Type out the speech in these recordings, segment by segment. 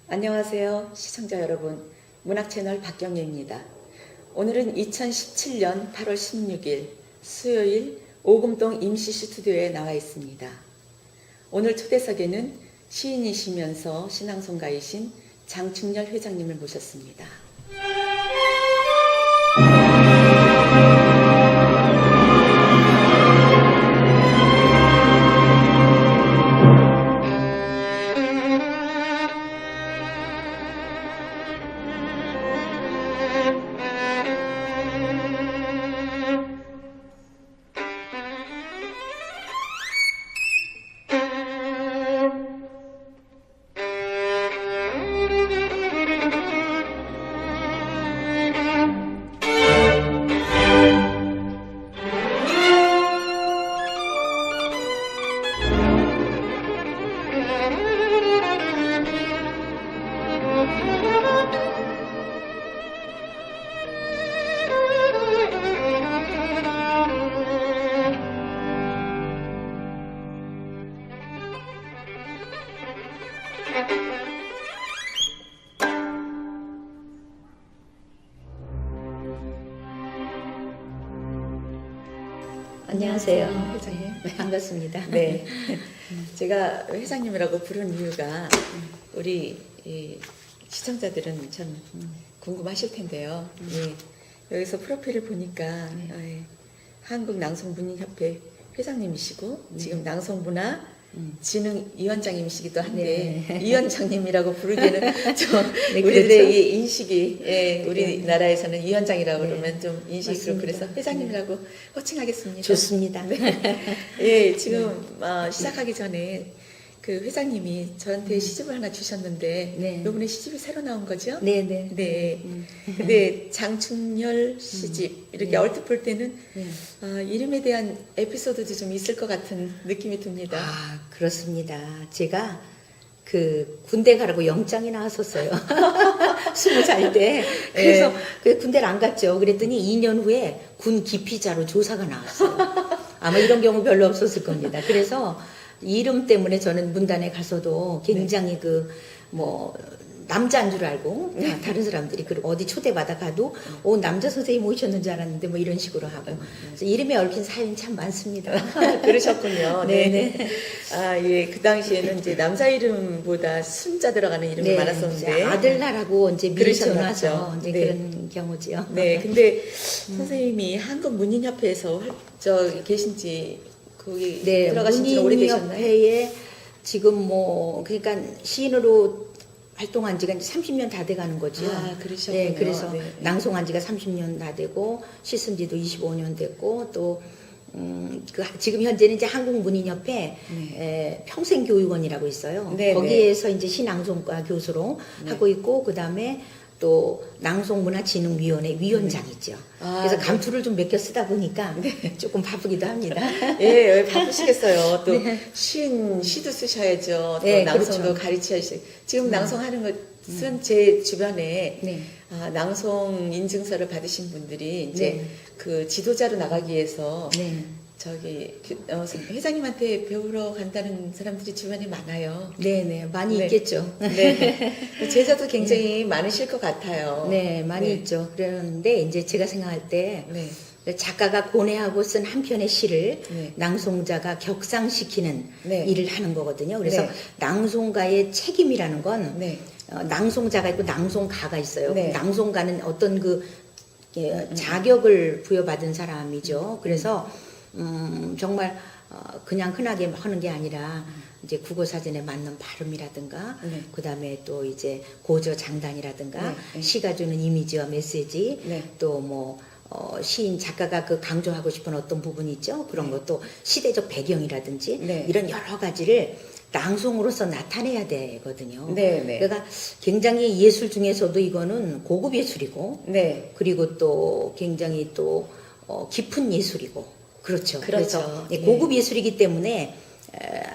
안녕하세요, 시청자 여러분. 문학채널 박경예입니다. 오늘은 2017년 8월 16일 수요일 오금동 임시 스튜디오에 나와 있습니다. 오늘 초대석에는 시인이시면서 신앙송가이신 장충렬 회장님을 모셨습니다. 안녕하세요. 회장님. 반갑습니다. 네. 제가 회장님이라고 부른 이유가 우리 시청자들은 참 궁금하실 텐데요. 여기서 프로필을 보니까 한국낭송문인협회 회장님이시고 지금 낭송문화 진흥위원장님이시기도 한데 네. 위원장님이라고 부르기에는 좀 네, 우리들의 그렇죠. 이 인식이 우리나라에서는 위원장이라고 그러면 좀 인식이 그렇고 맞습니다. 그래서 회장님이라고 호칭하겠습니다. 좋습니다. 예, 지금 시작하기 전에 그 회장님이 저한테 시집을 하나 주셨는데 네. 이번에 시집이 새로 나온 거죠? 네네. 네. 근데 장충렬 시집 이렇게 네. 얼핏 볼 때는 네. 이름에 대한 에피소드도 좀 있을 것 같은 느낌이 듭니다. 아, 그렇습니다. 제가 그 군대 가라고 영장이 나왔었어요. 20살 때. 그래서 그 군대를 안 갔죠. 그랬더니 2년 후에 군 기피자로 조사가 나왔어요. 아마 이런 경우 별로 없었을 겁니다. 그래서 이름 때문에 저는 문단에 가서도 굉장히 남자인 줄 알고 다른 사람들이 그리고 어디 초대받아 가도 남자 선생님 오셨는 줄 알았는데 뭐 이런 식으로 하고 그래서 이름에 얽힌 사연이 참 많습니다. 그러셨군요. 네네. 예, 그 당시에는 이제 남자 이름보다 순자 들어가는 이름이 네, 많았었는데. 이제 아들날하고 이제 미리 그러셨죠. 전화서 이제 네. 그런 경우지요. 네, 근데 선생님이 한국문인협회에서 계신지 거기 네, 들어가신 지 오래되셨나요? 문인협회에 지금 그러니까 시인으로 활동한 지가 이제 30년 다 돼가는 거죠. 아, 그러셨군요. 네, 그래서 네. 낭송한 지가 30년 다 되고 시쓴 지도 25년 됐고 또 지금 현재는 이제 한국문인협회 평생교육원이라고 있어요. 네, 거기에서 이제 시낭송과 교수로 하고 있고 그 다음에 또 낭송문화진흥위원회 위원장이죠. 그래서 감투를 좀 몇 개 쓰다 보니까 조금 바쁘기도 합니다. 예, 바쁘시겠어요. 또 시도 쓰셔야죠. 또 네, 낭송도 그렇죠. 가르쳐야지. 지금 낭송하는 것은 제 주변에 네. 낭송 인증서를 받으신 분들이 이제 네. 그 지도자로 나가기 위해서 네. 회장님한테 배우러 간다는 사람들이 주변에 많아요. 네네, 많이 네. 있겠죠. 네. 제자도 굉장히 많으실 것 같아요. 네, 많이 있죠. 그런데 이제 제가 생각할 때 네. 작가가 고뇌하고 쓴 한 편의 시를 네. 낭송자가 격상시키는 네. 일을 하는 거거든요. 그래서 네. 낭송가의 책임이라는 건 네. 낭송자가 있고 낭송가가 있어요. 네. 낭송가는 어떤 자격을 부여받은 사람이죠. 그래서 정말 그냥 흔하게 하는 게 아니라 이제 국어 사전에 맞는 발음이라든가 그다음에 또 이제 고저 장단이라든가 시가 주는 이미지와 메시지 또 시인 작가가 그 강조하고 싶은 어떤 부분이 있죠. 그런 것도 시대적 배경이라든지 이런 여러 가지를 낭송으로서 나타내야 되거든요. 그러니까 굉장히 예술 중에서도 이거는 고급 예술이고 그리고 또 굉장히 또 깊은 예술이고 그렇죠. 그래서 고급 예술이기 때문에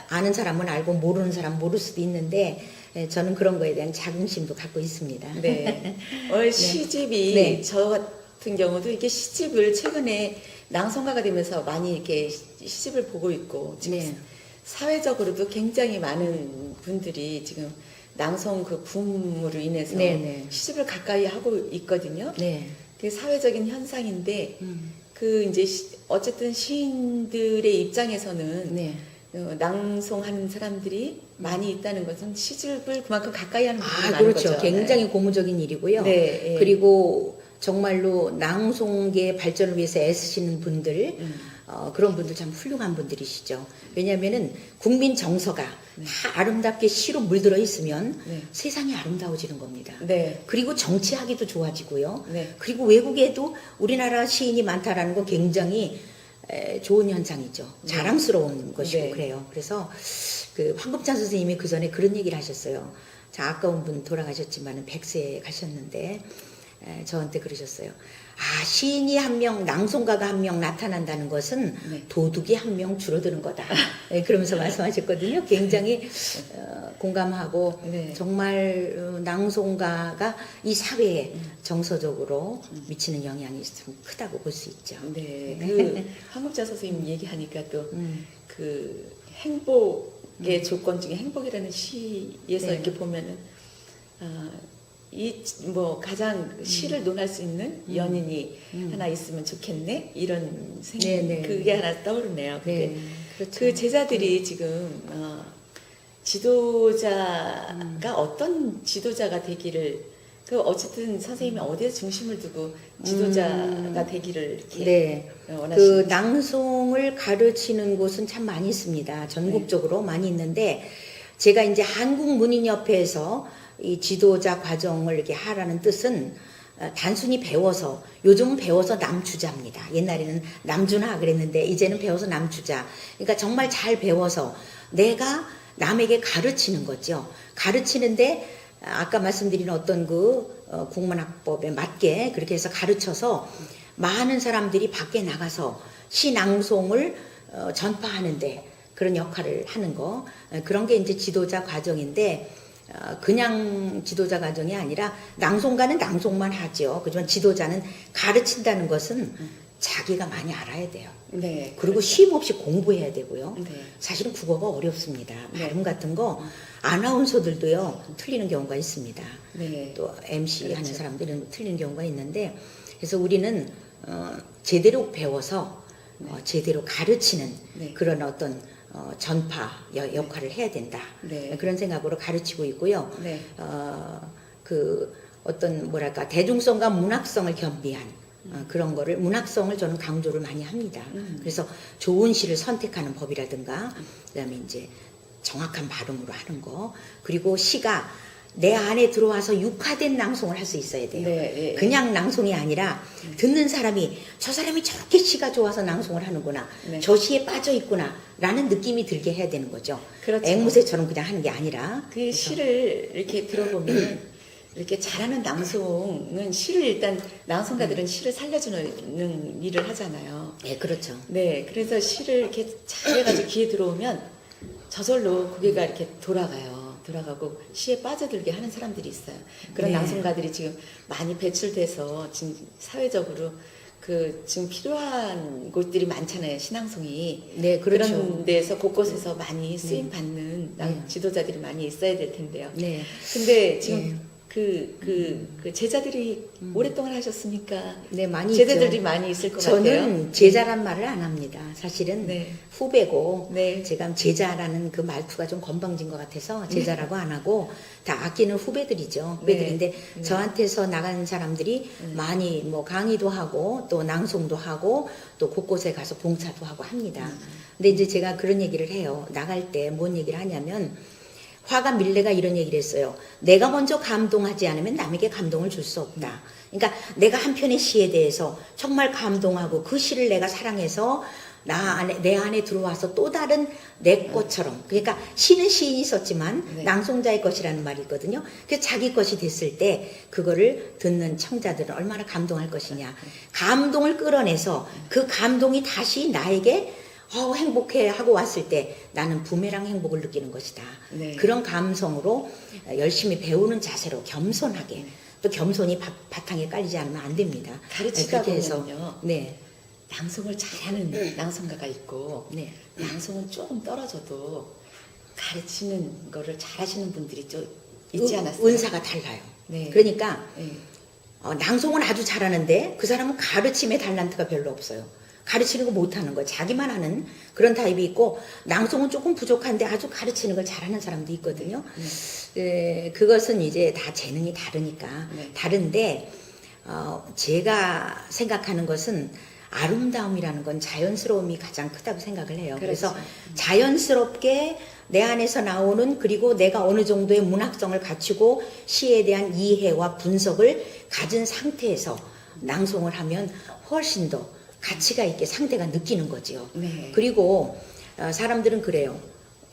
아는 사람은 알고 모르는 사람은 모를 수도 있는데 저는 그런 거에 대한 자긍심도 갖고 있습니다. 네. 오늘 시집이 저 같은 경우도 이게 시집을 최근에 낭송가가 되면서 많이 이렇게 시집을 보고 있고 지금 사회적으로도 굉장히 많은 분들이 지금 낭송 그 붐으로 인해서 네네. 시집을 가까이 하고 있거든요. 네. 그게 사회적인 현상인데 그 이제 어쨌든 시인들의 입장에서는 네. 낭송하는 사람들이 많이 있다는 것은 시집을 그만큼 가까이 하는 부분이 아, 많은 그렇죠. 거죠. 굉장히 고무적인 일이고요. 네, 예. 그리고 정말로 낭송계 발전을 위해서 애쓰시는 분들, 그런 분들 참 훌륭한 분들이시죠. 왜냐하면은 국민 정서가 다 아름답게 시로 물들어 있으면 네. 세상이 아름다워지는 겁니다. 네. 그리고 정치하기도 좋아지고요. 네. 그리고 외국에도 우리나라 시인이 많다라는 건 굉장히 좋은 현상이죠. 자랑스러운 것이고 네. 그래요. 그래서 그 황급찬 선생님이 그 전에 그런 얘기를 하셨어요. 자, 아까운 분 돌아가셨지만은 100세에 가셨는데 저한테 그러셨어요. 아, 시인이 한 명, 낭송가가 한 명 나타난다는 것은 네. 도둑이 한 명 줄어드는 거다. 그러면서 말씀하셨거든요. 굉장히 공감하고 네. 정말 낭송가가 이 사회에 정서적으로 미치는 영향이 참 크다고 볼 수 있죠. 네. 그 황급자 선생님 얘기하니까 또 그 행복의 조건 중에 행복이라는 시에서 네. 이렇게 보면은 이 뭐 가장 시를 논할 수 있는 연인이 하나 있으면 좋겠네 이런 네, 네. 그게 하나 떠오르네요. 근데 네, 그렇죠. 그 제자들이 지금 지도자가 어떤 지도자가 되기를 그 어쨌든 선생님이 어디에 중심을 두고 지도자가 되기를 이렇게 네. 그 원하시는지. 낭송을 가르치는 곳은 참 많이 있습니다. 전국적으로 많이 있는데 제가 이제 한국문인협회에서 이 지도자 과정을 이렇게 하라는 뜻은 단순히 배워서 요즘은 배워서 남주자입니다. 옛날에는 남주나 그랬는데 이제는 배워서 남주자. 그러니까 정말 잘 배워서 내가 남에게 가르치는 거죠. 가르치는데 아까 말씀드린 어떤 그 국문학법에 맞게 그렇게 해서 가르쳐서 많은 사람들이 밖에 나가서 시 낭송을 전파하는데 그런 역할을 하는 거 그런 게 이제 지도자 과정인데 그냥 지도자 과정이 아니라 낭송가는 낭송만 하죠. 그지만 지도자는 가르친다는 것은 자기가 많이 알아야 돼요. 네. 그리고 쉼 없이 공부해야 되고요. 네. 사실은 국어가 어렵습니다. 네. 발음 같은 거 아나운서들도요 틀리는 경우가 있습니다. 네. 또 MC 그렇죠. 하는 사람들은 틀리는 경우가 있는데 그래서 우리는 제대로 배워서 제대로 가르치는 네. 그런 어떤 전파 역할을 해야 된다. 네. 그런 생각으로 가르치고 있고요. 네. 그 어떤 뭐랄까 대중성과 문학성을 겸비한 그런 거를 문학성을 저는 강조를 많이 합니다. 그래서 좋은 시를 선택하는 법이라든가 그다음에 이제 정확한 발음으로 하는 거 그리고 시가 내 안에 들어와서 육화된 낭송을 할 수 있어야 돼요. 네, 예, 그냥 낭송이 아니라 듣는 사람이 저 사람이 저렇게 시가 좋아서 낭송을 하는구나. 네. 저 시에 빠져 있구나. 라는 느낌이 들게 해야 되는 거죠. 그렇죠. 앵무새처럼 그냥 하는 게 아니라. 그 시를 이렇게 들어보면 이렇게 잘하는 낭송은 시를 일단 낭송가들은 시를 살려주는 일을 하잖아요. 네, 그렇죠. 네, 그래서 시를 이렇게 잘해가지고 귀에 들어오면 저절로 고개가 이렇게 돌아가고 시에 빠져들게 하는 사람들이 있어요. 그런 네. 낭송가들이 지금 많이 배출돼서 지금 사회적으로 그 지금 필요한 곳들이 많잖아요. 신앙송이. 네, 그렇죠. 그런 데서 곳곳에서 많이 쓰임 받는 네. 지도자들이 많이 있어야 될 텐데요. 네. 근데 지금 네. 그 제자들이 오랫동안 하셨으니까 네, 많이 제자들이 있죠. 많이 있을 것 저는 같아요. 제자란 말을 안 합니다. 사실은 네. 후배고 네. 제가 제자라는 그 말투가 좀 건방진 것 같아서 제자라고 안 하고 다 아끼는 후배들이죠. 후배들인데 네. 저한테서 나간 사람들이 많이 뭐 강의도 하고 또 낭송도 하고 또 곳곳에 가서 봉사도 하고 합니다. 근데 이제 제가 그런 얘기를 해요. 나갈 때 뭔 얘기를 하냐면 화가 밀레가 이런 얘기를 했어요. 내가 먼저 감동하지 않으면 남에게 감동을 줄 수 없다. 그러니까 내가 한 편의 시에 대해서 정말 감동하고 그 시를 내가 사랑해서 내 안에 들어와서 또 다른 내 것처럼 그러니까 시는 시인이 썼지만 네. 낭송자의 것이라는 말이 있거든요. 그래서 자기 것이 됐을 때 그거를 듣는 청자들은 얼마나 감동할 것이냐. 감동을 끌어내서 그 감동이 다시 나에게 행복해 하고 왔을 때 나는 부메랑 행복을 느끼는 것이다. 네. 그런 감성으로 열심히 배우는 자세로 겸손하게 또 겸손이 바탕에 깔리지 않으면 안 됩니다. 가르치다 그렇게 해서 보면요. 네. 낭송을 잘하는 낭송가가 있고 네. 낭송은 조금 떨어져도 가르치는 거를 잘하시는 분들이 좀 있지 않았어요? 은사가 달라요. 네. 그러니까 네. 낭송은 아주 잘하는데 그 사람은 가르침의 달란트가 별로 없어요. 가르치는 거 못하는 거 자기만 하는 그런 타입이 있고 낭송은 조금 부족한데 아주 가르치는 걸 잘하는 사람도 있거든요. 그것은 이제 다 재능이 다르니까 네. 다른데 제가 생각하는 것은 아름다움이라는 건 자연스러움이 가장 크다고 생각을 해요. 그래서 그렇죠. 자연스럽게 내 안에서 나오는 그리고 내가 어느 정도의 문학성을 갖추고 시에 대한 이해와 분석을 가진 상태에서 낭송을 하면 훨씬 더 가치가 있게 상대가 느끼는 거지요. 네. 그리고 사람들은 그래요.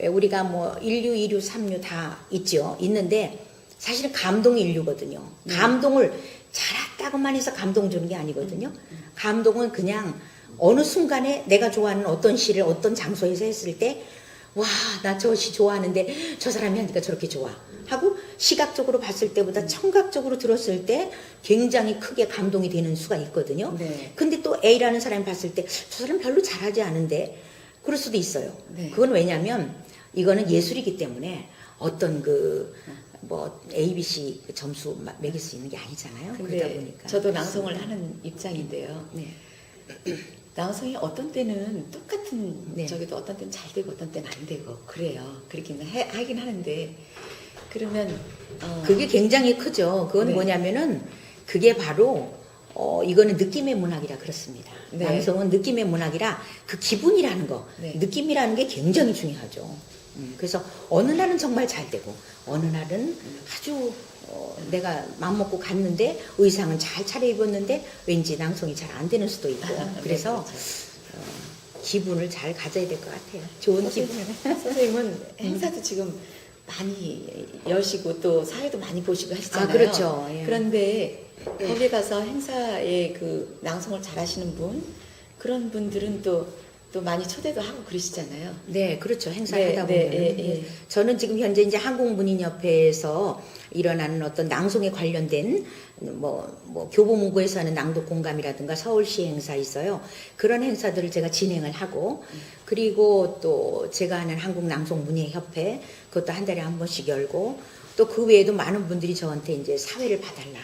우리가 뭐 인류, 이류, 삼류 다 있죠. 있는데 사실은 감동이 인류거든요. 감동을 잘했다고만 해서 감동 주는 게 아니거든요. 감동은 그냥 어느 순간에 내가 좋아하는 어떤 시를 어떤 장소에서 했을 때 와, 나 저 시 좋아하는데 저 사람이 하니까 저렇게 좋아 하고 시각적으로 봤을 때보다 청각적으로 들었을 때 굉장히 크게 감동이 되는 수가 있거든요. 네. 근데 또 A라는 사람이 봤을 때 저 사람 별로 잘하지 않은데 그럴 수도 있어요. 네. 그건 왜냐면 이거는 예술이기 때문에 어떤 뭐 ABC 점수 매길 수 있는 게 아니잖아요. 그러다 보니까 저도 낭송을 하는 입장인데요. 네. 낭송이 어떤 때는 똑같은 네. 저기도 어떤 때는 잘 되고 어떤 때는 안 되고 그래요. 그렇긴 하긴 하는데 그러면 그게 굉장히 크죠. 그건 네. 뭐냐면은 그게 바로 이거는 느낌의 문학이라 그렇습니다. 네. 낭송은 느낌의 문학이라 그 기분이라는 거, 네. 느낌이라는 게 굉장히 중요하죠. 그래서 어느 날은 정말 잘 되고 어느 날은 아주 내가 마음 먹고 갔는데 의상은 잘 차려입었는데 왠지 낭송이 잘 안 되는 수도 있고 그래서 네, 그렇죠. 기분을 잘 가져야 될 것 같아요. 좋은 기분. 선생님은 행사도 지금 많이 여시고 또 사회도 많이 보시고 하시잖아요. 아, 그렇죠. 예. 그런데 거기 가서 행사에 그 낭송을 잘하시는 분 그런 분들은 또 많이 초대도 하고 그러시잖아요. 네, 그렇죠. 행사를 네, 하다 네, 보면. 예. 저는 지금 현재 이제 한국문인협회에서 일어나는 어떤 낭송에 관련된 뭐 교보문고에서 하는 낭독 공감이라든가 서울시 행사 있어요. 그런 행사들을 제가 진행을 하고 그리고 또 제가 하는 한국낭송문예협회 그것도 한 달에 한 번씩 열고 또 그 외에도 많은 분들이 저한테 이제 사회를 봐달라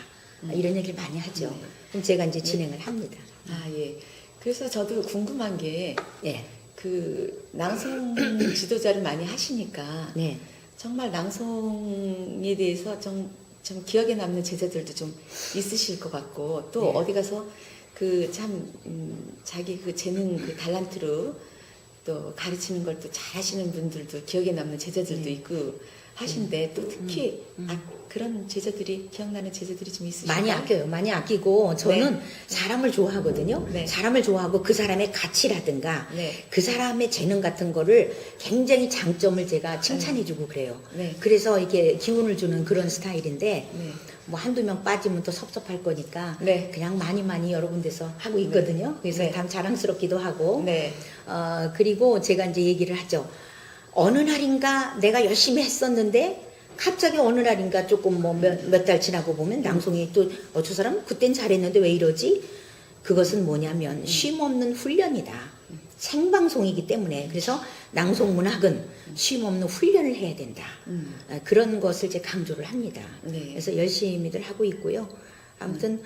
이런 얘기를 많이 하죠. 그럼 제가 이제 진행을 합니다. 아, 예. 그래서 저도 궁금한 게 예. 그 낭송 지도자를 많이 하시니까 네. 정말 낭송에 대해서 좀 기억에 남는 제자들도 좀 있으실 것 같고 또 네. 어디 가서 그 참 자기 그 재능 그 달란트로 또 가르치는 걸 또 잘하시는 분들도 기억에 남는 제자들도 있고 하신데 또 특히 그런 제자들이 기억나는 제자들이 좀 있으신가요? 많이 아껴요. 많이 아끼고 저는 네. 사람을 좋아하거든요. 네. 사람을 좋아하고 그 사람의 가치라든가 네. 그 사람의 재능 같은 거를 굉장히 장점을 제가 칭찬해주고 그래요. 네. 그래서 이게 기운을 주는 그런 스타일인데 네. 뭐 한두 명 빠지면 또 섭섭할 거니까 네. 그냥 많이 여러 군데서 하고 있거든요. 그래서 네. 참 자랑스럽기도 하고 네. 그리고 제가 이제 얘기를 하죠. 어느 날인가 내가 열심히 했었는데 갑자기 어느 날인가 조금 뭐 몇 달 지나고 보면 낭송이 또 저 사람 그땐 잘했는데 왜 이러지? 그것은 뭐냐면 쉼 없는 훈련이다. 생방송이기 때문에 그래서 낭송 문학은 쉼 없는 훈련을 해야 된다. 그런 것을 제가 강조를 합니다. 네. 그래서 열심히들 하고 있고요. 아무튼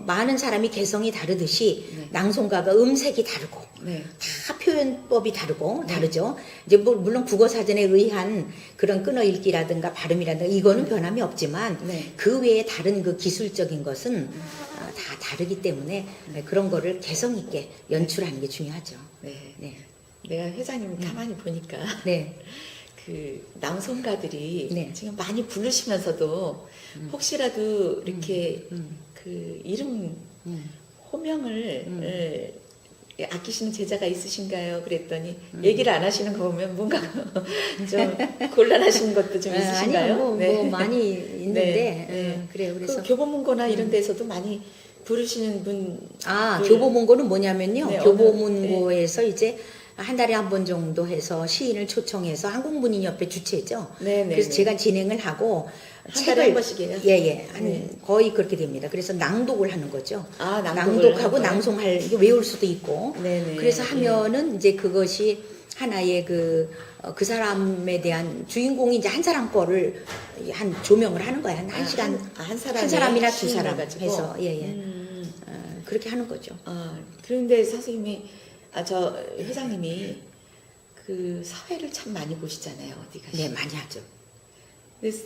많은 사람이 개성이 다르듯이 네. 낭송가가 음색이 다르고 네. 다 표현법이 다르죠. 이제 물론 국어사전에 의한 그런 끊어읽기라든가 발음이라든가 이거는 변함이 없지만 네. 그 외에 다른 그 기술적인 것은 다 다르기 때문에 그런 거를 개성 있게 연출하는 게 중요하죠. 네. 네. 내가 회장님 가만히 보니까 네. 그 낭송가들이 네. 지금 많이 부르시면서도 혹시라도 이렇게 그 이름 호명을 아끼시는 제자가 있으신가요? 그랬더니 얘기를 안 하시는 거 보면 뭔가 좀 곤란하신 것도 좀 있으신가요? 아니요, 뭐 많이 있는데 네. 그래요. 그래서 그 교보문고나 이런 데서도 많이 부르시는 분. 교보문고는 뭐냐면요. 네, 교보문고에서 이제 한 달에 한 번 정도 해서 시인을 초청해서 한국문인협회 주최죠. 네, 그래서 제가 진행을 하고 한 달에 한 번씩이에요? 예예. 네. 거의 그렇게 됩니다. 그래서 낭독을 하는 거죠. 낭독을 낭독하고 하는 거예요? 낭송할 이게 외울 수도 있고. 네네. 그래서 하면은 이제 그것이 하나의 그 사람에 대한 주인공이 이제 한 사람 거를 한 조명을 하는 거야. 한 시간. 한 한 사람이나 두 시인을 사람 가지고? 해서, 예, 예. 그렇게 하는 거죠. 그런데 선생님이, 저 회장님이 그 사회를 참 많이 보시잖아요. 어디 가시 네, 많이 하죠. 근데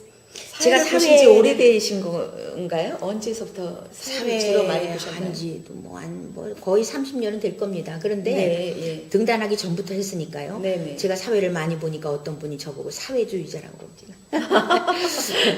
제가 사회를 보신 지 사회를- 오래되신 건가요? 언제서부터 사회를 주로 많이 보셨나요? 한지도 뭐 거의 30년은 될 겁니다. 그런데 네, 예. 등단하기 전부터 했으니까요. 네네. 제가 사회를 많이 보니까 어떤 분이 저보고 사회주의자라고 그럽니다.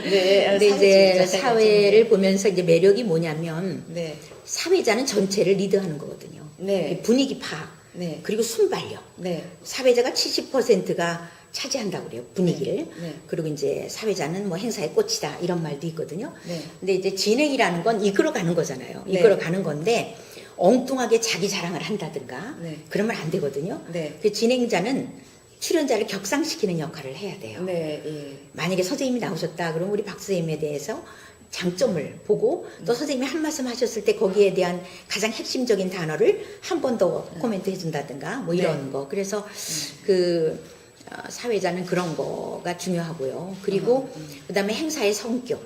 네, 근데 이제 사회를 보면서 이제 매력이 뭐냐면 네, 사회자는 전체를 리드하는 거거든요. 네. 분위기 파악, 네, 그리고 순발력. 네, 사회자가 70%가 차지한다고 그래요. 분위기를. 네. 그리고 이제 사회자는 뭐 행사의 꽃이다 이런 말도 있거든요. 네. 근데 이제 진행이라는 건 이끌어가는 거잖아요. 네. 이끌어가는 건데 엉뚱하게 자기 자랑을 한다든가 네. 그러면 안 되거든요. 네. 그 진행자는 출연자를 격상시키는 역할을 해야 돼요. 네, 예. 만약에 선생님이 나오셨다 그러면 우리 박 선생님에 대해서 장점을 보고 또 선생님이 한 말씀 하셨을 때 거기에 대한 가장 핵심적인 단어를 한 번 더 코멘트 해준다든가 뭐 이런 거. 그래서 사회자는 그런 거가 중요하고요. 그리고 그다음에 행사의 성격.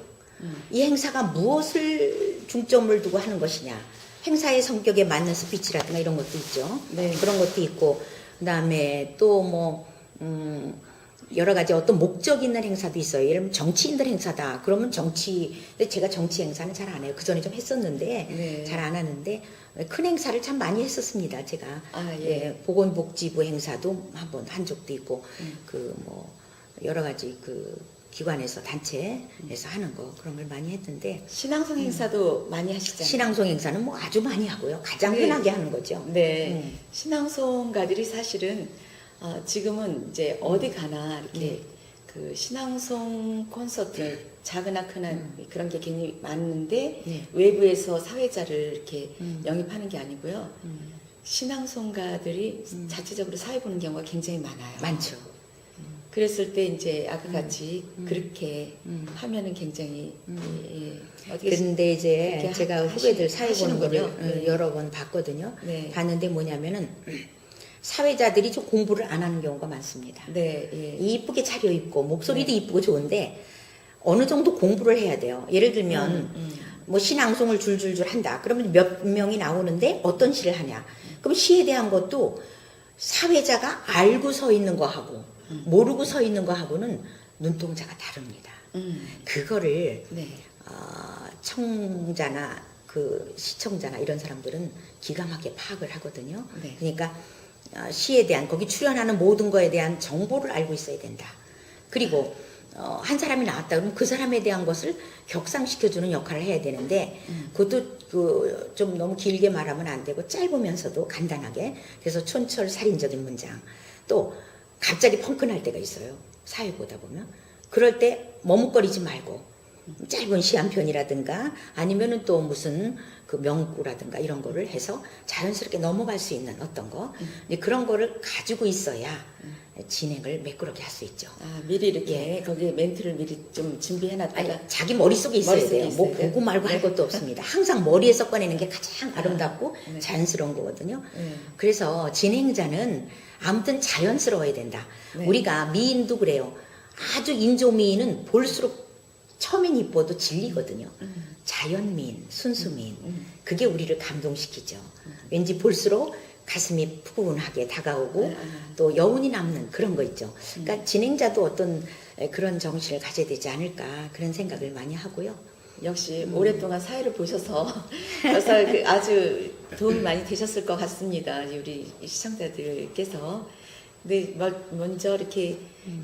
이 행사가 무엇을 중점을 두고 하는 것이냐. 행사의 성격에 맞는 스피치라든가 이런 것도 있죠. 네. 그런 것도 있고 그다음에 또 뭐 여러 가지 어떤 목적 있는 행사도 있어요. 예를 들면 정치인들 행사다. 그러면 근데 제가 정치 행사는 잘 안 해요. 그 전에 좀 했었는데 네. 잘 안 하는데 큰 행사를 참 많이 했었습니다. 제가 예. 보건복지부 행사도 한 적도 있고 그 뭐 여러 가지 그 기관에서 단체에서 하는 거 그런 걸 많이 했는데 신앙송 행사도 많이 하시잖아요. 신앙송 행사는 뭐 아주 많이 하고요. 가장 네. 흔하게 하는 거죠. 네. 신앙송가들이 사실은 지금은 이제 어디 가나 이렇게 그 신앙송 콘서트 작으나 크나 그런 게 굉장히 많은데 네. 외부에서 사회자를 이렇게 영입하는 게 아니고요. 신앙송가들이 자체적으로 사회 보는 경우가 굉장히 많아요. 많죠. 그랬을 때 이제 아까 같이 그렇게 하면은 굉장히 어떻게 그런데 이제 그렇게 제가 하시- 후배들 사회 보는 거를 하시는군요. 네. 여러 번 봤거든요. 네. 봤는데 뭐냐면은 사회자들이 좀 공부를 안 하는 경우가 많습니다. 네, 예. 이쁘게 차려입고 목소리도 이쁘고 좋은데 어느 정도 공부를 해야 돼요. 예를 들면 뭐 신앙송을 줄줄줄 한다. 그러면 몇 명이 나오는데 어떤 시를 하냐. 그럼 시에 대한 것도 사회자가 알고 서 있는 거하고 모르고 서 있는 거하고는 눈동자가 다릅니다. 그거를 네. 청자나 그 시청자나 이런 사람들은 기가 막히게 파악을 하거든요. 네. 그러니까 시에 대한 거기 출연하는 모든 거에 대한 정보를 알고 있어야 된다. 그리고 한 사람이 나왔다 그러면 그 사람에 대한 것을 격상시켜주는 역할을 해야 되는데 그것도 좀 너무 길게 말하면 안 되고 짧으면서도 간단하게 그래서 촌철살인적인 문장 또 갑자기 펑크날 때가 있어요. 사회 보다 보면 그럴 때 머뭇거리지 말고 짧은 시 한 편이라든가 아니면은 또 무슨 그 명구라든가 이런 거를 해서 자연스럽게 넘어갈 수 있는 어떤 거 이제 그런 거를 가지고 있어야 진행을 매끄럽게 할 수 있죠. 미리 이렇게 거기에 멘트를 미리 좀 준비해놨다가 아니, 자기 머릿속에 있어야 머릿속에 돼요. 뭐 있어야 돼요? 보고 말고 할 것도 없습니다. 항상 머리에서 꺼내는 게 가장 아름답고 네. 자연스러운 거거든요. 네. 그래서 진행자는 아무튼 자연스러워야 된다. 네. 우리가 미인도 그래요. 아주 인조미인은 볼수록 처음엔 이뻐도 질리거든요. 자연미인, 순수미인. 그게 우리를 감동시키죠. 왠지 볼수록 가슴이 푸근하게 다가오고 또 여운이 남는 그런 거 있죠. 그러니까 진행자도 어떤 그런 정신을 가져야 되지 않을까 그런 생각을 많이 하고요. 역시 오랫동안 사회를 보셔서 그래서 아주 도움이 많이 되셨을 것 같습니다. 우리 시청자들께서. 근데 먼저 이렇게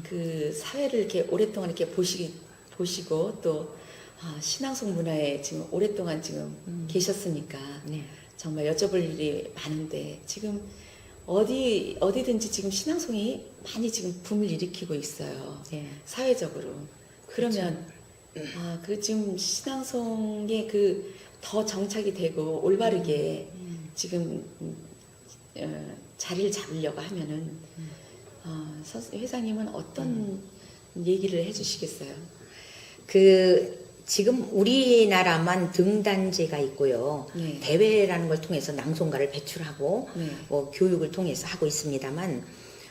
그 사회를 이렇게 오랫동안 이렇게 보시고 또 신앙송 문화에 지금 오랫동안 지금 계셨으니까 네. 정말 여쭤볼 일이 많은데 지금 어디든지 지금 신앙송이 많이 지금 붐을 일으키고 있어요. 네. 사회적으로. 그러면 그 지금 신앙송에 더 정착이 되고 올바르게 지금 자리를 잡으려고 하면은 회장님은 어떤 얘기를 해주시겠어요? 지금 우리나라만 등단제가 있고요. 네. 대회라는 걸 통해서 낭송가를 배출하고 네. 교육을 통해서 하고 있습니다만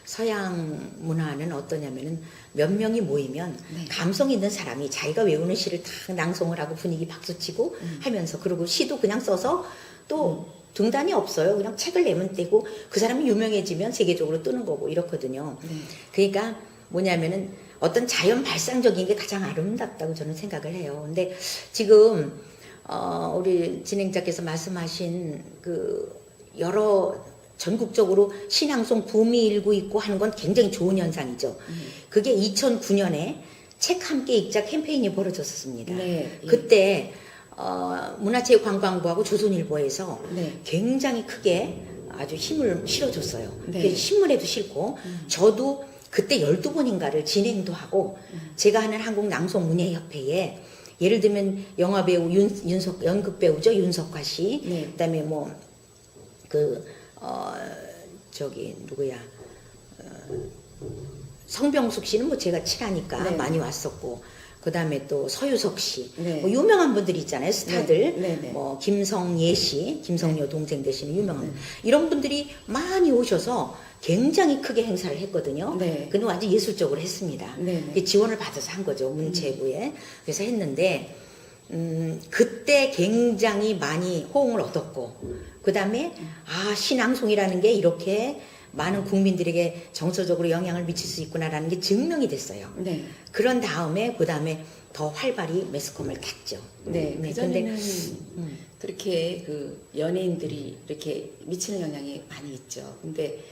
서양 문화는 어떠냐면은 몇 명이 모이면 네. 감성 있는 사람이 자기가 외우는 시를 딱 낭송을 하고 분위기 박수치고 하면서 그리고 시도 그냥 써서 또 등단이 없어요. 그냥 책을 내면 되고 그 사람이 유명해지면 세계적으로 뜨는 거고 이렇거든요. 네. 그러니까 뭐냐면은 어떤 자연 발상적인 게 가장 아름답다고 저는 생각을 해요. 근데 지금 우리 진행자께서 말씀하신 그 여러 전국적으로 신앙송 붐이 일고 있고 하는 건 굉장히 좋은 현상이죠. 그게 2009년에 책 함께 읽자 캠페인이 벌어졌었습니다. 네. 그때 문화체육관광부하고 조선일보에서 네. 굉장히 크게 아주 힘을 실어줬어요. 네. 그게 신문에도 실고 저도 그때 12번인가를 진행도 하고 제가 하는 한국낭송문예협회에 예를 들면 영화배우 연극배우죠. 윤석화 씨. 네. 그다음에 뭐 저기 누구야 성병숙 씨는 뭐 제가 친하니까 네. 많이 왔었고 그 다음에 또 서유석 씨, 네. 뭐 유명한 분들 있잖아요, 스타들. 네. 네. 네. 뭐 김성예 씨, 김성여 동생 되시는 유명한 이런 분들이 많이 오셔서 굉장히 크게 행사를 했거든요. 네. 그는 완전 예술적으로 했습니다. 네. 그게 지원을 받아서 한 거죠, 문체부에. 그래서 했는데 그때 굉장히 많이 호응을 얻었고 그 다음에 신앙송이라는 게 이렇게 많은 국민들에게 정서적으로 영향을 미칠 수 있구나라는 게 증명이 됐어요. 네. 그런 다음에 그 다음에 더 활발히 매스컴을 탔죠. 네. 네, 그전에는 그렇게 그 연예인들이 이렇게 미치는 영향이 많이 있죠. 근데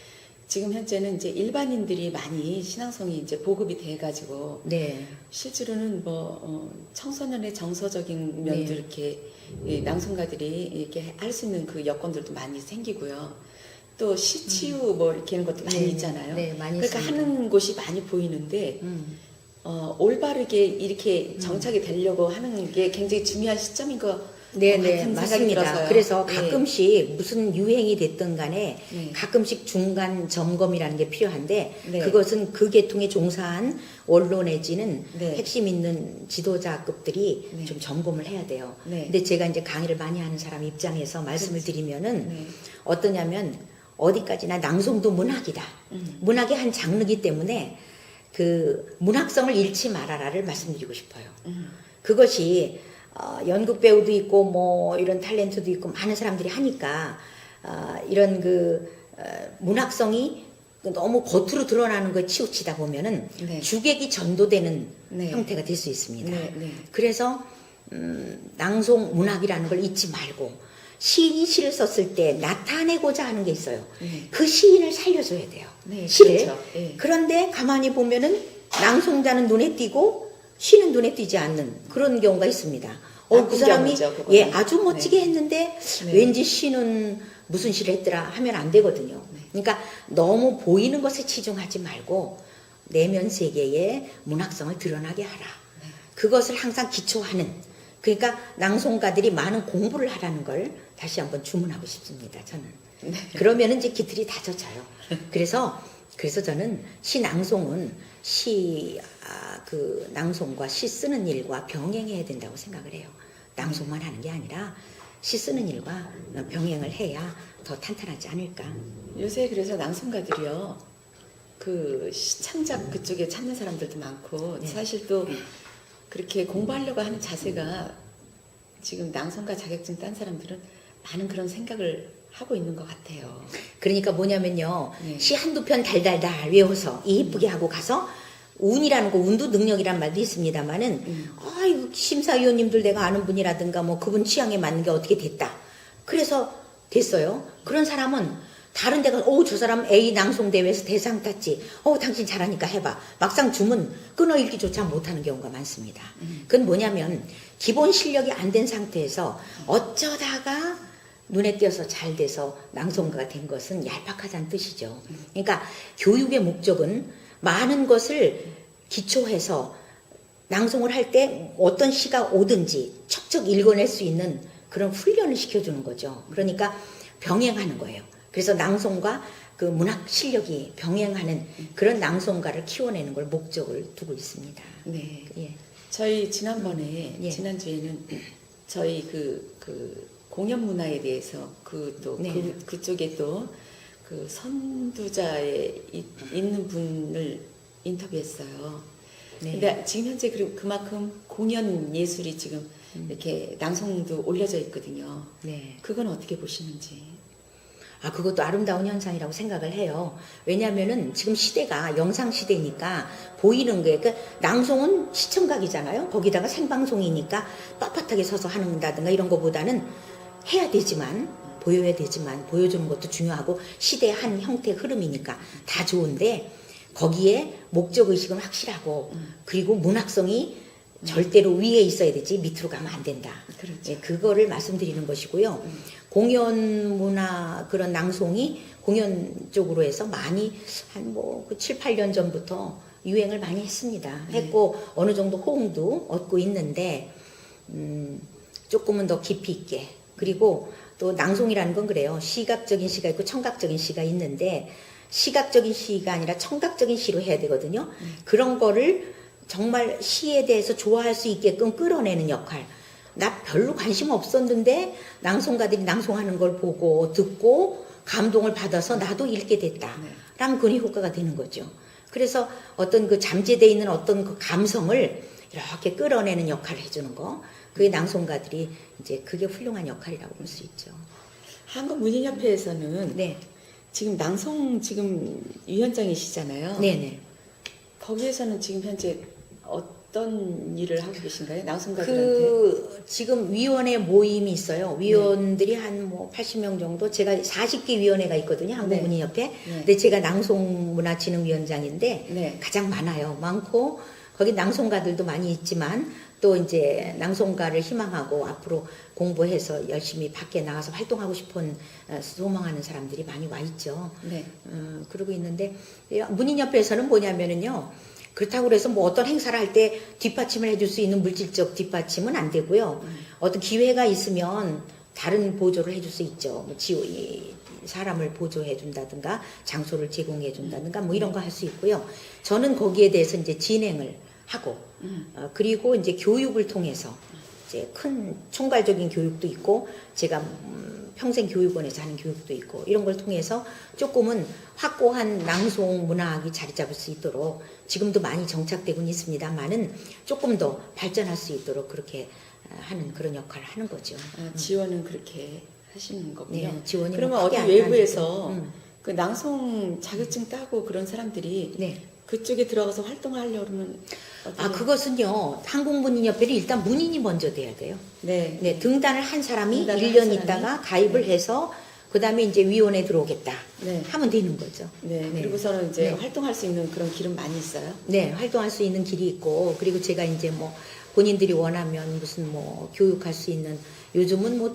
지금 현재는 이제 일반인들이 많이 신앙송이 이제 보급이 돼가지고 네. 실제로는 뭐 청소년의 정서적인 면도 네. 이렇게 이 낭송가들이 이렇게 할 수 있는 그 여건들도 많이 생기고요. 또 시치유 뭐 이렇게 하는 것도 많이 네, 있잖아요. 네, 많이 그러니까 있습니다. 하는 곳이 많이 보이는데 올바르게 이렇게 정착이 되려고 하는 게 굉장히 중요한 시점인 것 네네, 같은 생각이 맞습니다. 들어서요. 그래서 네. 가끔씩 무슨 유행이 됐든 간에 네. 가끔씩 중간 점검이라는 게 필요한데 네. 그것은 그 계통에 종사한 원로 내지는 네. 핵심 있는 지도자급들이 네. 좀 점검을 해야 돼요. 네. 근데 제가 이제 강의를 많이 하는 사람 입장에서 말씀을 드리면은 네. 어떠냐면 어디까지나 낭송도 문학이다. 문학의 한 장르기 때문에 그 문학성을 잃지 말아라를 말씀드리고 싶어요. 그것이 연극 배우도 있고 뭐 이런 탤런트도 있고 많은 사람들이 하니까 이런 문학성이 너무 겉으로 드러나는 거에 치우치다 보면은 네. 주객이 전도되는 네. 형태가 될 수 있습니다. 네, 네. 그래서 낭송 문학이라는 걸 잊지 말고 시인이 시를 썼을 때 나타내고자 하는 게 있어요. 네. 그 시인을 살려줘야 돼요. 네, 시를. 그렇죠. 네. 그런데 가만히 보면은 낭송자는 눈에 띄고 시는 눈에 띄지 않는 그런 경우가 있습니다. 그 나쁜 사람이 경우죠, 그거는. 아주 멋지게 네. 했는데 네. 왠지 시는 무슨 시를 했더라 하면 안 되거든요. 네. 그러니까 너무 보이는 것에 치중하지 말고 내면 세계의 문학성을 드러나게 하라. 네. 그것을 항상 기초하는 그러니까 낭송가들이 많은 공부를 하라는 걸 다시 한번 주문하고 싶습니다. 저는. 네. 그러면 이제 깃들이 다져져요. 그래서 저는 시 낭송은 그 낭송과 시 쓰는 일과 병행해야 된다고 생각을 해요. 낭송만 하는 게 아니라 시 쓰는 일과 병행을 해야 더 탄탄하지 않을까. 요새 그래서 낭송가들이요, 그 시창작 그쪽에 찾는 사람들도 많고, 네. 사실 또 그렇게 공부하려고 하는 자세가 지금 낭송가 자격증 딴 사람들은 많은 그런 생각을 하고 있는 것 같아요. 그러니까 뭐냐면요. 네. 시 한두 편 달달달 외워서 이쁘게 하고 가서 운이라는 거, 운도 능력이란 말도 있습니다만은 이거 심사위원님들 내가 아는 분이라든가 뭐 그분 취향에 맞는 게 어떻게 됐다. 그래서 됐어요. 그런 사람은 다른 데가 저 사람 A 낭송 대회에서 대상 탔지. 당신 잘하니까 해봐. 막상 주문 끊어 읽기조차 못하는 경우가 많습니다. 그건 뭐냐면 기본 실력이 안 된 상태에서 어쩌다가 눈에 띄어서 잘 돼서 낭송가가 된 것은 얄팍하다는 뜻이죠. 그러니까 교육의 목적은 많은 것을 기초해서 낭송을 할 때 어떤 시가 오든지 척척 읽어낼 수 있는 그런 훈련을 시켜주는 거죠. 그러니까 병행하는 거예요. 그래서 낭송과 그 문학 실력이 병행하는 그런 낭송가를 키워내는 걸 목적을 두고 있습니다. 네. 예. 저희 지난번에, 예. 지난주에는 저희 그 공연 문화에 대해서 네. 그쪽에 또 그 선두자에 있는 분을 인터뷰했어요. 네. 근데 지금 현재 그리고 그만큼 공연 예술이 지금 이렇게 낭송도 올려져 있거든요. 네. 그건 어떻게 보시는지? 아, 그것도 아름다운 현상이라고 생각을 해요. 왜냐면은 지금 시대가 영상 시대니까 보이는 게, 그러니까 낭송은 시청각이잖아요. 거기다가 생방송이니까 빳빳하게 서서 한다든가 이런 거보다는 해야 되지만, 보여야 되지만, 보여주는 것도 중요하고, 시대의 한 형태 흐름이니까 다 좋은데, 거기에 목적의식은 확실하고, 그리고 문학성이 절대로 위에 있어야 되지 밑으로 가면 안 된다. 그렇죠. 예, 그거를 말씀드리는 것이고요. 공연 문화 그런 낭송이 공연 쪽으로 해서 많이 한 뭐 7, 8년 전부터 유행을 많이 했습니다. 했고 어느 정도 호응도 얻고 있는데 조금은 더 깊이 있게, 그리고 또 낭송이라는 건 그래요. 시각적인 시가 있고 청각적인 시가 있는데 시각적인 시가 아니라 청각적인 시로 해야 되거든요. 그런 거를 정말 시에 대해서 좋아할 수 있게끔 끌어내는 역할. 나 별로 관심 없었는데 낭송가들이 낭송하는 걸 보고 듣고 감동을 받아서 나도 읽게 됐다. 라는 그런 효과가 되는 거죠. 그래서 어떤 그 잠재되어 있는 어떤 그 감성을 이렇게 끌어내는 역할을 해주는 거. 그게 낭송가들이 이제 그게 훌륭한 역할이라고 볼 수 있죠. 한국문인협회에서는 네. 지금 낭송 지금 위원장이시잖아요. 네네. 거기에서는 지금 현재 어떤 일을 하고 계신가요? 낭송가들한테? 그 지금 위원회 모임이 있어요. 위원들이 한 뭐 80명 정도. 제가 40개 위원회가 있거든요. 한국문인협회. 네. 근데 제가 낭송문화진흥위원장인데 네. 가장 많아요. 많고 거기 낭송가들도 많이 있지만 또 이제 낭송가를 희망하고 앞으로 공부해서 열심히 밖에 나가서 활동하고 싶은 소망하는 사람들이 많이 와 있죠. 네. 그러고 있는데 문인협회에서는 뭐냐면은요. 그렇다고 그래서 뭐 어떤 행사를 할 때 뒷받침을 해줄 수 있는 물질적 뒷받침은 안 되고요. 어떤 기회가 있으면 다른 보조를 해줄 수 있죠. 뭐 사람을 보조해 준다든가 장소를 제공해 준다든가 뭐 이런 거 할 수 있고요. 저는 거기에 대해서 이제 진행을 하고 그리고 이제 교육을 통해서 이제 큰 총괄적인 교육도 있고 제가 평생교육원에서 하는 교육도 있고 이런 걸 통해서 조금은 확고한 낭송 문학이 자리 잡을 수 있도록 지금도 많이 정착되고는 있습니다만은 조금 더 발전할 수 있도록 그렇게 하는 그런 역할을 하는 거죠. 지원은 그렇게 하시는 거군요. 네, 지원이 그러면 뭐 어디 크게 안 외부에서 나는데. 그 낭송 자격증 따고 그런 사람들이 네. 그쪽에 들어가서 활동하려면 어떻게? 그것은요. 한국문인협회는 일단 문인이 먼저 돼야 돼요. 네. 네, 등단을 한 사람이 등단을 1년 한 사람이? 있다가 가입을 해서 그 다음에 이제 위원회에 들어오겠다 네. 하면 되는 거죠. 네. 그리고서는 이제 네. 활동할 수 있는 그런 길은 많이 있어요. 네, 활동할 수 있는 길이 있고, 그리고 제가 이제 뭐 본인들이 원하면 무슨 뭐 교육할 수 있는 요즘은 뭐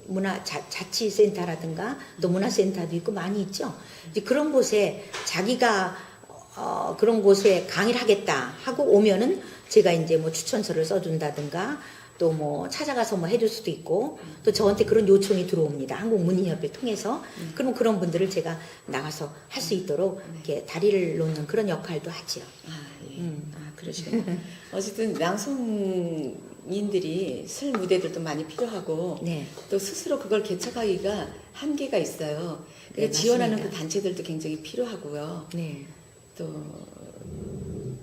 문화 자치센터라든가 또 문화센터도 있고 많이 있죠. 이제 그런 곳에 자기가 그런 곳에 강의를 하겠다 하고 오면은 제가 이제 뭐 추천서를 써준다든가 또 뭐 찾아가서 뭐 해줄 수도 있고 또 저한테 그런 요청이 들어옵니다. 한국문인협회 통해서. 그럼 그런 분들을 제가 나가서 할 수 있도록 이렇게 다리를 놓는 그런 역할도 하지요. 예. 그러시군요. 어쨌든 낭송인들이 술 무대들도 많이 필요하고 네. 또 스스로 그걸 개척하기가 한계가 있어요. 네, 그러니까 지원하는 그 맞습니다. 단체들도 굉장히 필요하고요. 네. 또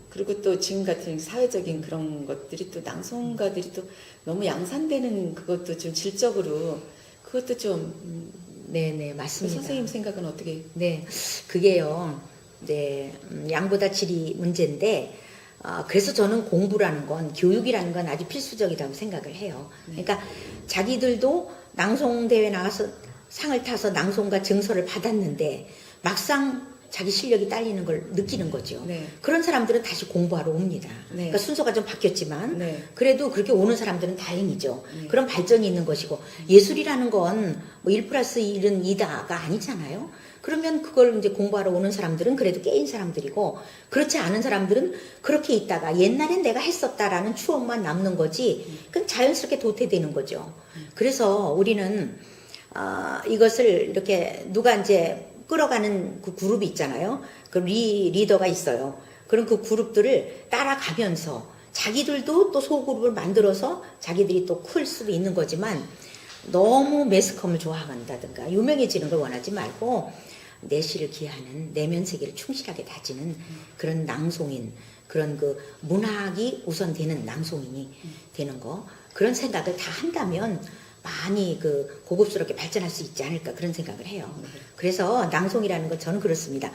그리고 또 지금 같은 사회적인 그런 것들이 또 낭송가들이 또 너무 양산되는 그것도 좀 질적으로 그것도 좀 네네, 맞습니다. 선생님 생각은 어떻게? 네, 그게요. 네, 양보다 질이 문제인데, 그래서 저는 공부라는 건, 교육이라는 건 아주 필수적이라고 생각을 해요. 그러니까 자기들도 낭송대회 나가서 상을 타서 낭송가 증서를 받았는데, 막상 자기 실력이 딸리는 걸 느끼는 거죠. 네. 그런 사람들은 다시 공부하러 옵니다. 네. 그러니까 순서가 좀 바뀌었지만 네. 그래도 그렇게 오는 사람들은 다행이죠. 네. 그런 발전이 있는 것이고 예술이라는 건 뭐 1+1은 2다가 아니잖아요. 그러면 그걸 이제 공부하러 오는 사람들은 그래도 깨인 사람들이고 그렇지 않은 사람들은 그렇게 있다가 옛날엔 내가 했었다라는 추억만 남는 거지 그냥 자연스럽게 도태되는 거죠. 그래서 우리는 이것을 이렇게 누가 이제 끌어가는 그 그룹이 있잖아요. 그 리더가 있어요. 그럼 그 그룹들을 따라가면서 자기들도 또 소그룹을 만들어서 자기들이 또 클 수도 있는 거지만 너무 매스컴을 좋아한다든가 유명해지는 걸 원하지 말고 내실을 기하는 내면 세계를 충실하게 다지는 그런 낭송인, 그런 그 문학이 우선되는 낭송인이 되는 거, 그런 생각을 다 한다면 많이 그 고급스럽게 발전할 수 있지 않을까 그런 생각을 해요. 그래서 낭송이라는 건 저는 그렇습니다.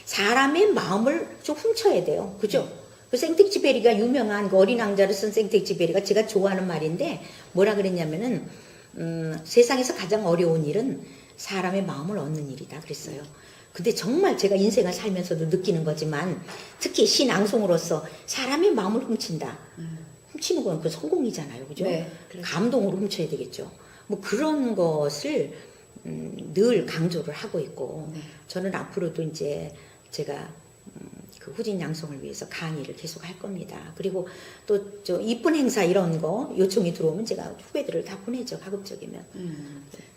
사람의 마음을 좀 훔쳐야 돼요. 그죠? 그 생텍쥐페리가 유명한 그 어린 왕자를 쓴 생텍쥐페리가 제가 좋아하는 말인데 뭐라 그랬냐면은 세상에서 가장 어려운 일은 사람의 마음을 얻는 일이다 그랬어요. 근데 정말 제가 인생을 살면서도 느끼는 거지만 특히 시낭송으로서 사람의 마음을 훔친다. 훔치는 건 그 성공이잖아요. 그죠? 네, 그렇죠. 감동으로 훔쳐야 되겠죠. 뭐 그런 것을 늘 강조를 하고 있고 네. 저는 앞으로도 이제 제가 그 후진 양성을 위해서 강의를 계속 할 겁니다. 그리고 또 저 이쁜 행사 이런 거 요청이 들어오면 제가 후배들을 다 보내죠. 가급적이면.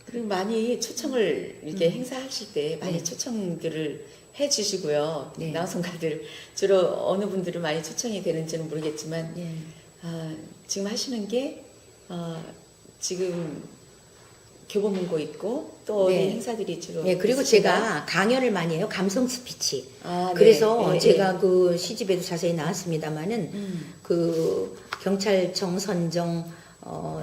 그리고 많이 초청을 이렇게 행사하실 때 많이 네. 초청들을 해주시고요. 네. 낭송가들 주로 어느 분들은 많이 초청이 되는지는 모르겠지만 예. 지금 하시는 게 지금 교보문고 있고 또 어디 네. 행사들이 주로 네, 그리고 있으신가요? 제가 강연을 많이 해요. 감성 스피치. 네. 그래서 예, 제가 예. 그 시집에도 자세히 나왔습니다마는 그 경찰청 선정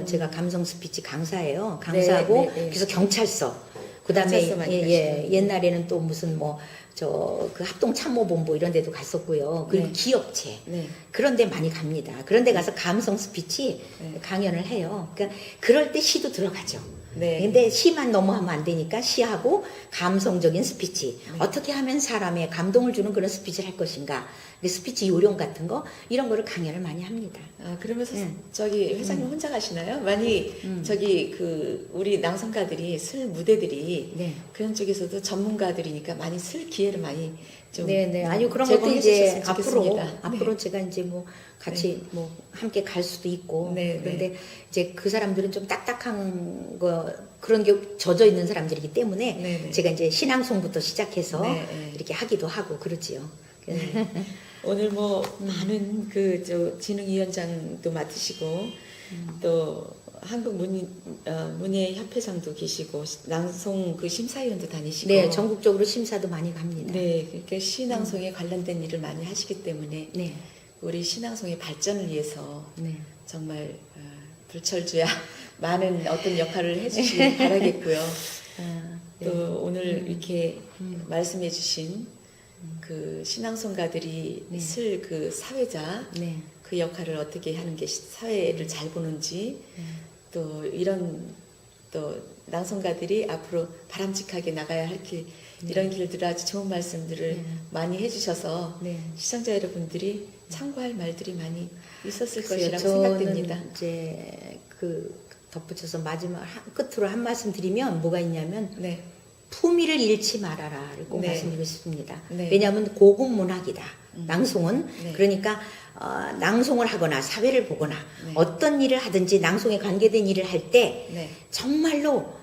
제가 감성 스피치 강사예요. 강사하고 네, 네, 네. 그래서 경찰서. 그다음에 경찰서 많이 가시는군요. 옛날에는 또 무슨 뭐 저 그 합동참모본부 이런 데도 갔었고요. 그리고 네. 기업체. 네. 그런 데 많이 갑니다. 그런 데 가서 감성 스피치 네. 강연을 해요. 그러니까 그럴 때 시도 들어가죠. 네. 근데 시만 너무 하면 안 되니까 시하고 감성적인 스피치. 네. 어떻게 하면 사람에 감동을 주는 그런 스피치를 할 것인가. 그 스피치 요령 같은 거 이런 거를 강연을 많이 합니다. 그러면서 네. 저기 회장님 혼자 가시나요? 많이 저기 그 우리 낭송가들이 슬 무대들이 네. 그런 쪽에서도 전문가들이니까 많이 슬 기회를 많이 좀 네네. 아니 그런 것도 제공해 이제 주셨으면 좋겠습니다. 앞으로 제가 이제 뭐 같이 뭐 함께 갈 수도 있고 네, 그런데 이제 그 사람들은 좀 딱딱한 거 그런 게 젖어 있는 사람들이기 때문에 네, 네. 제가 이제 신앙송부터 시작해서 네, 네. 이렇게 하기도 하고 그러지요. 네. 오늘 뭐 많은 그 저 진흥위원장도 맡으시고 또 문예협회장도 계시고 낭송 그 심사위원도 다니시고 네, 전국적으로 심사도 많이 갑니다. 네, 그러니까 시낭송에 관련된 일을 많이 하시기 때문에 네, 우리 시낭송의 발전을 위해서 네. 정말 불철주야 많은 어떤 역할을 해주시길 바라겠고요. 네. 또 오늘 이렇게 말씀해주신 그 신앙송가들이 네. 슬 그 사회자 네. 그 역할을 어떻게 하는 게 사회를 잘 보는지 또 이런 또 낭송가들이 앞으로 바람직하게 나가야 할 길 이런 길들 아주 좋은 말씀들을 많이 해주셔서 네. 시청자 여러분들이 참고할 말들이 많이 있었을 글쎄요, 것이라고 저는 생각됩니다. 이제 그 덧붙여서 마지막 끝으로 한 말씀 드리면 뭐가 있냐면 네, 품위를 잃지 말아라를 꼭 네. 말씀드리고 싶습니다. 네. 왜냐하면 고급 문학이다. 낭송은 네. 그러니까 낭송을 하거나 사회를 보거나 네. 어떤 일을 하든지 낭송에 관계된 일을 할 때 네, 정말로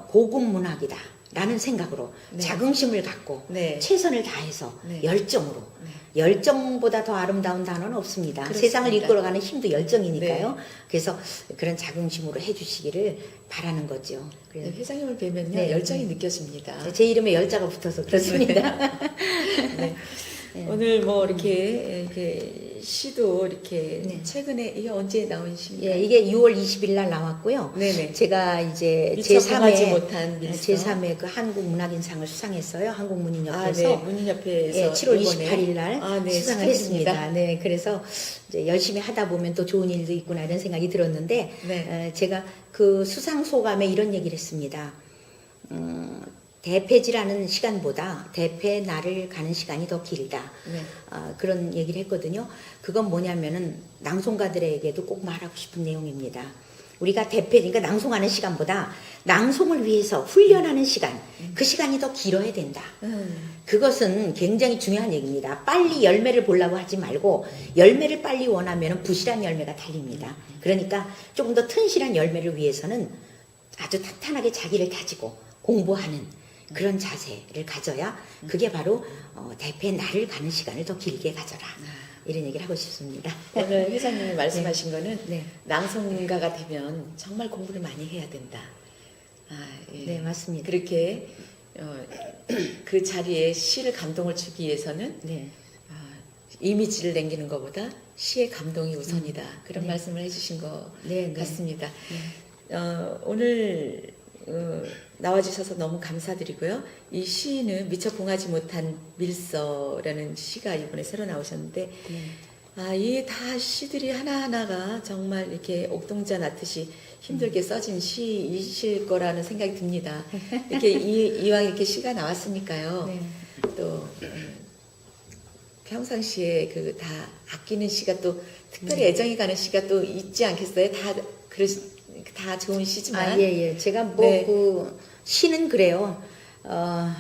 고급 문학이다. 라는 생각으로 네. 자긍심을 갖고 네. 최선을 다해서 네. 열정으로 네. 열정보다 더 아름다운 단어는 없습니다. 그렇습니다. 세상을 이끌어가는 힘도 열정이니까요. 네. 그래서 그런 자긍심으로 해주시기를 바라는 거죠. 네, 그래서 회장님을 뵈면요 네. 열정이 느껴집니다. 제 이름에 열자가 붙어서 그렇습니다. 네. 네. 오늘 뭐 이렇게 시도 이렇게 네. 최근에 이게 언제 나온 시입니까? 예, 이게 6월 20일 날 나왔고요. 네네. 제가 이제 미처 공하지 못한 밀서. 제3회 그 한국문학인상을 수상했어요. 한국문인협회에서. 네. 문인협회에서 예, 7월 이번에. 28일 날 네, 수상을 축하드립니다. 했습니다. 네, 그래서 이제 열심히 하다 보면 또 좋은 일도 있구나 이런 생각이 들었는데 네. 제가 그 수상 소감에 이런 얘기를 했습니다. 대패지라는 시간보다 대패 날을 가는 시간이 더 길다. 네. 그런 얘기를 했거든요. 그건 뭐냐면은 낭송가들에게도 꼭 말하고 싶은 내용입니다. 우리가 대패, 그러니까 낭송하는 시간보다 낭송을 위해서 훈련하는 시간, 그 시간이 더 길어야 된다. 그것은 굉장히 중요한 얘기입니다. 빨리 열매를 보려고 하지 말고 열매를 빨리 원하면 부실한 열매가 달립니다. 그러니까 조금 더 튼실한 열매를 위해서는 아주 탄탄하게 자기를 다지고 공부하는 그런 자세를 가져야 그게 바로 대패 날을 가는 시간을 더 길게 가져라. 이런 얘기를 하고 싶습니다. 오늘 회장님이 말씀하신 거는 네. 낭송가가 되면 정말 공부를 많이 해야 된다. 예. 네, 맞습니다. 그렇게 그 자리에 시를 감동을 주기 위해서는 네. 이미지를 남기는 것보다 시의 감동이 우선이다. 그런 네. 말씀을 해주신 것 네, 네. 같습니다. 오늘 나와주셔서 너무 감사드리고요. 이 시는 미처 봉하지 못한 밀서라는 시가 이번에 새로 나오셨는데 네. 이 다 시들이 하나하나가 정말 이렇게 옥동자 낳듯이 힘들게 써진 시이실 거라는 생각이 듭니다. 이렇게 이왕 이렇게 시가 나왔으니까요. 네. 또 평상시에 그 다 아끼는 시가 또 특별히 애정이 가는 시가 또 있지 않겠어요? 다 좋은 시지만. 예. 제가 네. 그 시는 그래요.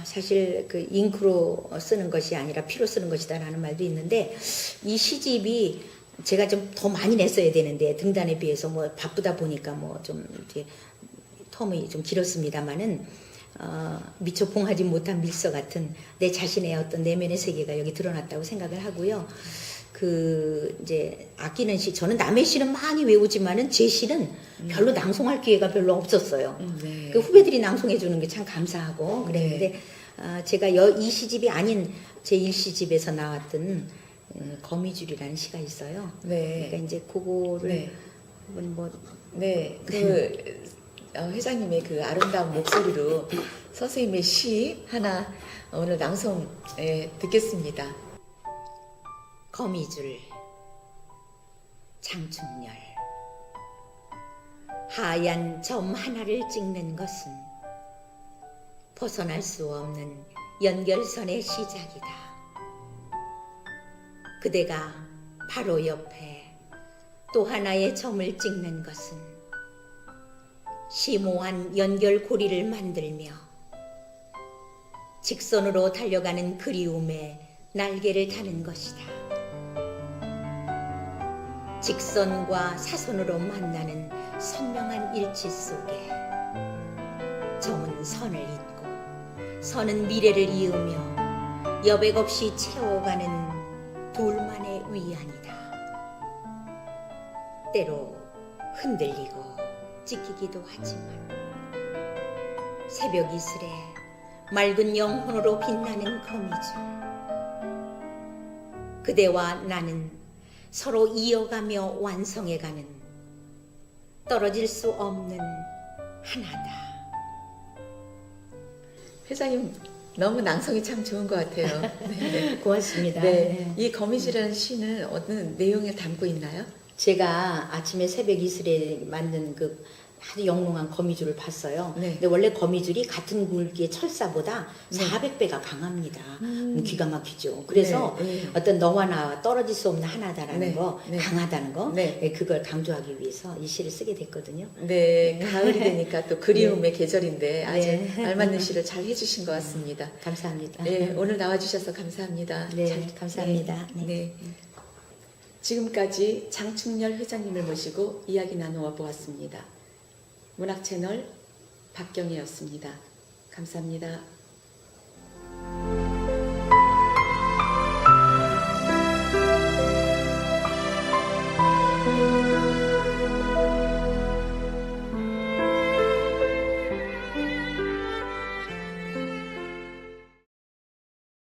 사실 그 잉크로 쓰는 것이 아니라 피로 쓰는 것이다라는 말도 있는데 이 시집이 제가 좀 더 많이 냈어야 되는데 등단에 비해서 뭐 바쁘다 보니까 뭐 좀 이렇게 텀이 좀 길었습니다만은 미처 봉하지 못한 밀서 같은 내 자신의 어떤 내면의 세계가 여기 드러났다고 생각을 하고요. 그 이제 아끼는 시 저는 남의 시는 많이 외우지만은 제 시는 별로 낭송할 기회가 별로 없었어요. 네. 그 후배들이 낭송해 주는 게 참 감사하고 그랬는데 제가 이 시집이 아닌 제 1시집에서 나왔던 거미줄이라는 시가 있어요. 네. 그러니까 이제 그거를 네. 한번 뭐 네. 회장님의 그 아름다운 목소리로 선생님의 시 하나 오늘 낭송 듣겠습니다. 거미줄 장충렬 하얀 점 하나를 찍는 것은 벗어날 수 없는 연결선의 시작이다. 그대가 바로 옆에 또 하나의 점을 찍는 것은 심오한 연결고리를 만들며 직선으로 달려가는 그리움에 날개를 다는 것이다. 직선과 사선으로 만나는 선명한 일치 속에 점은 선을 잇고 선은 미래를 이으며 여백 없이 채워가는 둘만의 위안이다. 때로 흔들리고 찢기기도 하지만 새벽 이슬에 맑은 영혼으로 빛나는 거미줄. 그대와 나는 서로 이어가며 완성해가는 떨어질 수 없는 하나다. 회장님 너무 낭송이 참 좋은 것 같아요. 네. 고맙습니다. 네. 이 거미줄이라는 시는 어떤 내용을 담고 있나요? 제가 아침에 새벽 이슬에 만든 그 아주 영롱한 거미줄을 봤어요. 네. 근데 원래 거미줄이 같은 굵기의 철사보다 네. 400배가 강합니다. 기가 막히죠. 그래서 네. 어떤 너와 나와 떨어질 수 없는 하나다라는 네. 거, 네. 강하다는 거, 네. 그걸 강조하기 위해서 이 시를 쓰게 됐거든요. 네, 가을이 되니까 또 그리움의 계절인데 아주 네. 알맞는 시를 잘 해주신 것 같습니다. 감사합니다. 네, 오늘 나와주셔서 감사합니다. 네, 감사합니다. 네. 네. 지금까지 장충렬 회장님을 모시고 이야기 나누어 보았습니다. 문학채널 박경희였습니다. 감사합니다.